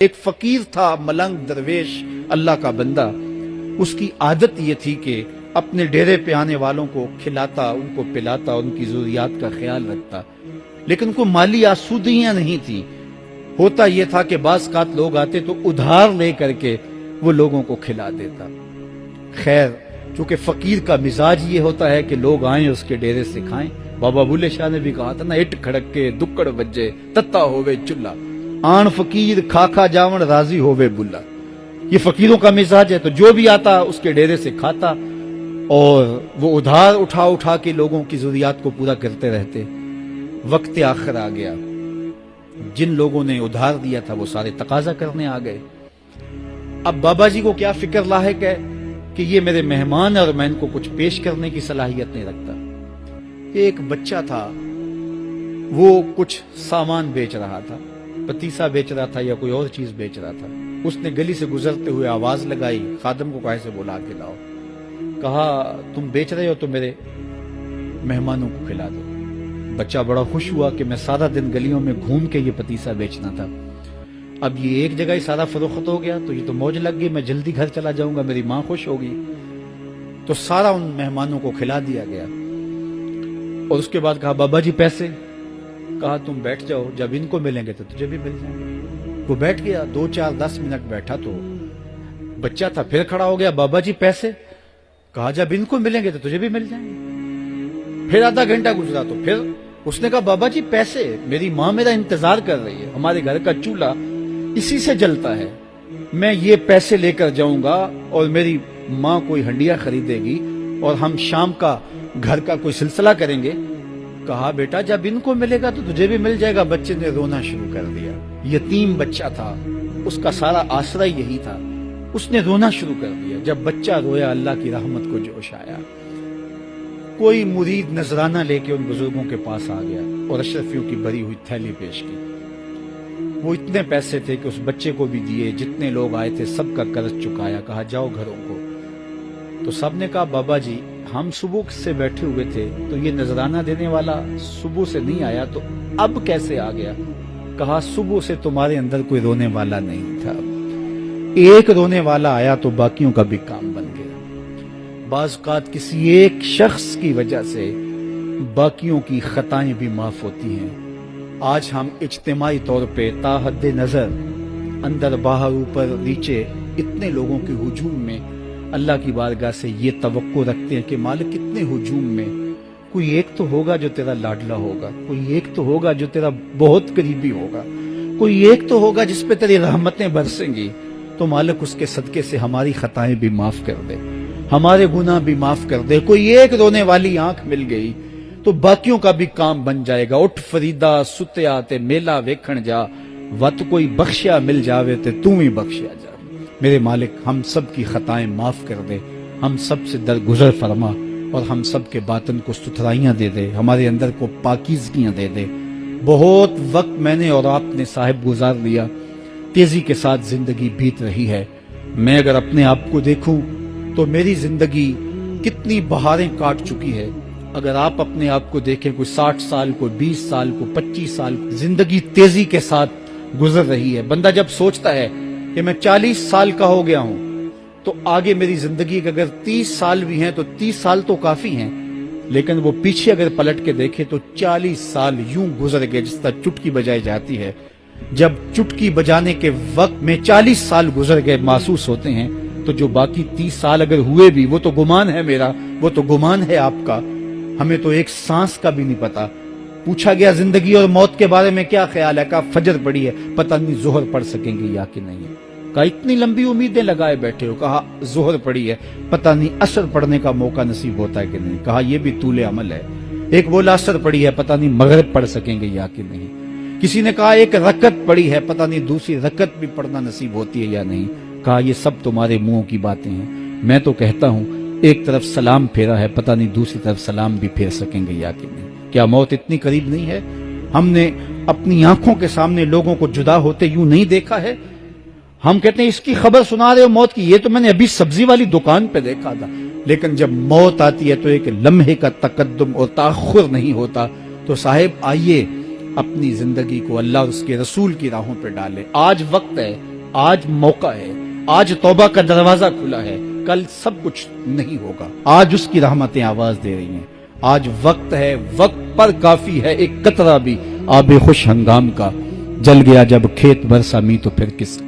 ایک فقیر تھا، ملنگ درویش، اللہ کا بندہ. اس کی عادت یہ تھی کہ اپنے ڈیرے پہ آنے والوں کو کھلاتا، ان کو پلاتا، ان کی ضروریات کا خیال رکھتا، لیکن کوئی مالی آسودگیاں نہیں تھی. ہوتا یہ تھا کہ بعض اوقات لوگ آتے تو ادھار لے کر کے وہ لوگوں کو کھلا دیتا. خیر، چونکہ فقیر کا مزاج یہ ہوتا ہے کہ لوگ آئیں اس کے ڈیرے سے کھائیں. بابا بلے شاہ نے بھی کہا تھا نا، اٹ کھڑک کے دکڑ بجے تتا ہووے چلا، آن فقیر کھا کھا جاون راضی ہووے بلا. یہ فقیروں کا مزاج ہے. تو جو بھی آتا اس کے ڈیرے سے کھاتا اور وہ ادھار اٹھا اٹھا کے لوگوں کی ضروریات کو پورا کرتے رہتے. وقت آخر آ گیا، جن لوگوں نے ادھار دیا تھا وہ سارے تقاضا کرنے آ گئے. اب بابا جی کو کیا فکر لاحق ہے کہ یہ میرے مہمان اور میں ان کو کچھ پیش کرنے کی صلاحیت نہیں رکھتا. ایک بچہ تھا، وہ کچھ سامان بیچ رہا تھا، پتیسا بیچ رہا تھا یا کوئی اور چیز بیچ رہا تھا. اس نے گلی سے گزرتے ہوئے آواز لگائی، خادم کو کہا سے بلا کے لاؤ. کہا تم بیچ رہے ہو تو میرے مہمانوں کو کھلا دو. بچہ بڑا خوش ہوا کہ میں سارا دن گلیوں میں گھوم کے یہ پتیسا بیچنا تھا، اب یہ ایک جگہ ہی سارا فروخت ہو گیا تو یہ تو موج لگ گئی، میں جلدی گھر چلا جاؤں گا، میری ماں خوش ہوگی. تو سارا ان مہمانوں کو کھلا دیا گیا. اور اس کے بعد کہا بابا جی پیسے؟ کہا تم بیٹھ جاؤ، جب ان کو ملیں گے تو تجھے بھی مل جائیں گے. وہ بیٹھ گیا، 2 4 10 منٹ بیٹھا تو بچہ تھا پھر کھڑا ہو گیا، بابا جی پیسے؟ کہا جب ان کو ملیں گے تو تجھے بھی مل جائیں گے. پھر آدھا گھنٹہ گزرا تو پھر اس نے کہا بابا جی پیسے؟ میری ماں میرا انتظار کر رہی ہے، ہمارے گھر کا چولہا اسی سے جلتا ہے، میں یہ پیسے لے کر جاؤں گا اور میری ماں کوئی ہنڈیا خریدے گی اور ہم شام کا گھر کا کوئی سلسلہ کریں گے. کہا بیٹا جب ان کو ملے گا تو تجھے بھی مل جائے گا. بچے نے رونا شروع کر دیا. یتیم بچہ تھا، اس کا سارا آسرا یہی تھا. اس نے رونا شروع کر دیا. جب بچہ رویا اللہ کی رحمت کو جوش آیا. کوئی مرید نذرانہ لے کے ان بزرگوں کے پاس آ گیا اور اشرفیوں کی بھری ہوئی تھیلی پیش کی. وہ اتنے پیسے تھے کہ اس بچے کو بھی دیے، جتنے لوگ آئے تھے سب کا قرض چکایا. کہا جاؤ گھروں کو. تو سب نے کہا بابا جی ہم صبح سے بیٹھے ہوئے تھے تو یہ نذرانہ دینے والا صبح سے نہیں آیا تو اب کیسے آ گیا؟ کہا صبح سے تمہارے اندر کوئی رونے والا نہیں تھا، ایک رونے والا آیا تو باقیوں کا بھی کام بن گیا. بعض اوقات کسی ایک شخص کی وجہ سے باقیوں کی خطائیں بھی معاف ہوتی ہیں. آج ہم اجتماعی طور پہ تا حد نظر اندر باہر اوپر نیچے اتنے لوگوں کے ہجوم میں اللہ کی بارگاہ سے یہ توقع رکھتے ہیں کہ مالک اتنے ہجوم میں کوئی ایک تو ہوگا جو تیرا لاڈلا ہوگا، کوئی ایک تو ہوگا جو تیرا بہت قریبی ہوگا، کوئی ایک تو ہوگا جس پہ تیری رحمتیں برسیں گی. تو مالک اس کے صدقے سے ہماری خطائیں بھی معاف کر دے، ہمارے گناہ بھی معاف کر دے. کوئی ایک رونے والی آنکھ مل گئی تو باقیوں کا بھی کام بن جائے گا. اٹھ فریدا ستیا تے میلہ ویکھن جا، وت کوئی بخشیا مل جاوے تے تو ہی بخشیا جا. میرے مالک ہم سب کی خطائیں معاف کر دے، ہم سب سے درگزر فرما اور ہم سب کے باطن کو ستھرائیاں دے دے، ہمارے اندر کو پاکیزگیاں دے دے. بہت وقت میں نے اور آپ نے صاحب گزار لیا، تیزی کے ساتھ زندگی بیت رہی ہے. میں اگر اپنے آپ کو دیکھوں تو میری زندگی کتنی بہاریں کاٹ چکی ہے. اگر آپ اپنے آپ کو دیکھیں، کوئی 60 سال، کوئی 20 سال، کوئی 25 سال، زندگی تیزی کے ساتھ گزر رہی ہے. بندہ جب سوچتا ہے کہ میں 40 سال کا ہو گیا ہوں تو آگے میری زندگی کے اگر 30 سال بھی ہیں تو 30 سال تو کافی ہیں، لیکن وہ پیچھے اگر پلٹ کے دیکھے تو 40 سال یوں گزر گئے جس طرح چٹکی بجائی جاتی ہے. جب چٹکی بجانے کے وقت میں 40 سال گزر گئے محسوس ہوتے ہیں تو جو باقی 30 سال اگر ہوئے بھی وہ تو گمان ہے میرا، وہ تو گمان ہے آپ کا. ہمیں تو ایک سانس کا بھی نہیں پتا. پوچھا گیا زندگی اور موت کے بارے میں کیا خیال ہے؟ کہا فجر پڑی ہے، پتہ نہیں ظہر پڑھ سکیں گے یا کہ نہیں. کہا اتنی لمبی امیدیں لگائے بیٹھے ہو. کہا ظہر پڑی ہے، پتہ نہیں عصر پڑھنے کا موقع نصیب ہوتا ہے کہ نہیں. کہا یہ بھی طول عمل ہے. ایک بولا عصر پڑی ہے، پتہ نہیں مغرب پڑھ سکیں گے یا کہ نہیں. کسی نے کہا ایک رکعت پڑی ہے، پتہ نہیں دوسری رکعت بھی پڑھنا نصیب ہوتی ہے یا نہیں. کہا یہ سب تمہارے منہوں کی باتیں ہیں. میں تو کہتا ہوں ایک طرف سلام پھیرا ہے، پتہ نہیں دوسری طرف سلام بھی پھیر سکیں گے یا کہ نہیں. کیا موت اتنی قریب نہیں ہے؟ ہم نے اپنی آنکھوں کے سامنے لوگوں کو جدا ہوتے یوں نہیں دیکھا ہے. ہم کہتے ہیں اس کی خبر سنا رہے ہو موت کی، یہ تو میں نے ابھی سبزی والی دکان پہ دیکھا تھا. لیکن جب موت آتی ہے تو ایک لمحے کا تقدم اور تاخر نہیں ہوتا. تو صاحب آئیے اپنی زندگی کو اللہ اور اس کے رسول کی راہوں پہ ڈالے. آج وقت ہے, آج موقع ہے, آج توبہ کا دروازہ کھلا ہے, کل سب کچھ نہیں ہوگا. آج اس کی رحمتیں آواز دے رہی ہیں. آج وقت ہے, وقت پر کافی ہے ایک قطرہ بھی آب خوش ہنگام کا. جل گیا جب کھیت برسا می تو پھر کس